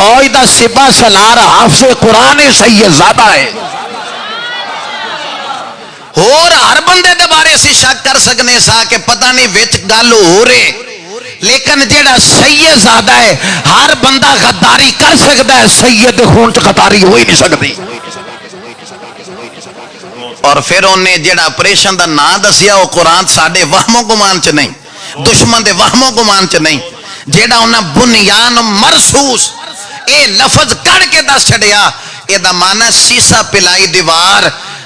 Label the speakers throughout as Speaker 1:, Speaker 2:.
Speaker 1: فوج دا سپاہ سالار حافظ قرآن سید زادہ ہے.
Speaker 2: اور ہر بندے دے بارے اسی شک کر سکنے سا کہ پتہ نہیں وچ گل ہو رہے، لیکن جیڑا سید زادہ ہے ہر بندہ غداری کر سکتا ہے، سید خون چ غداری ہو ہی نہیں سکتی. اور پھر انہیں جیڑا آپریشن دا نام دسیا وہ قرآن ساڈے وہم و گمان چ نہیں، دشمن دے وہم و گمان چ نہیں، جیڑا انہاں بنیان مرصوص اے لفظ کڑ کے دس چھڑیا، اے دا معنی سیسا پلائی دیوار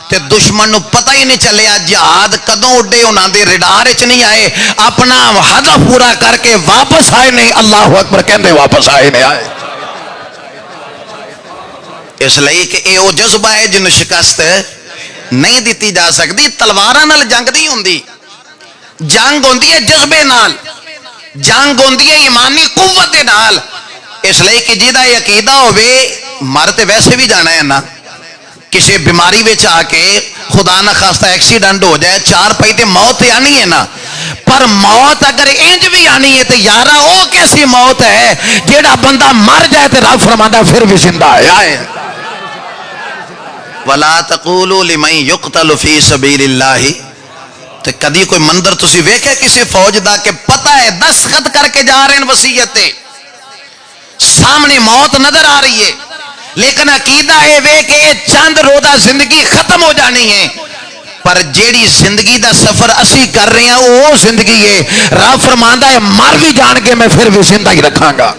Speaker 2: تے دشمن نو پتہ ہی نہیں چلیا جہاد کدوں اڈے، انہاں دے ریڈار وچ نہیں آئے، اپنا ہدف پورا کر کے واپس آئے نہیں. اللہ اکبر کہندے واپس آئے نہیں آئے. اس لئی کہ اے او جذبہ ہے جنوں شکست نہیں دیتی جا سکتی. تلواراں نال جنگ نہیں ہوندی، جنگ ہوندی ہے جذبے نال، جنگ ہوندی ہے ایمانی قوت دے نال. اس لئی کہ جیدا یہ عقیدہ ہوئے مر تے ویسے بھی جانا ہے نا، کسی بیماری وچ آ کے خدا نہ خواستہ ایکسیڈنٹ ہو جائے چار پائی تے موت آنی ہے نا، پر موت اگر انج بھی آنی ہے تو یارا او کیسی موت ہے جیڑا بندہ مر جائے تے رب فرماتا پھر بھی زندہ ہے. وَلَا تَقُولُوا لِمَنْ يُقْتَلُ فِي سَبِيلِ اللَّهِ. تے کدی کوئی مندر تسی ویکھے کسی فوج دا کہ پتہ ہے دستخط کر کے جا رہے ہیں وصیت تے، سامنے موت نظر آ رہی ہے، لیکن عقیدہ ہے وے کہ چند روزہ زندگی ختم ہو جانی ہے، پر جیڑی زندگی دا سفر اسی کر رہے ہیں وہ زندگی ہے. رب فرماندا ہے مر بھی جان کے میں پھر بھی زندہ ہی رکھاں گا.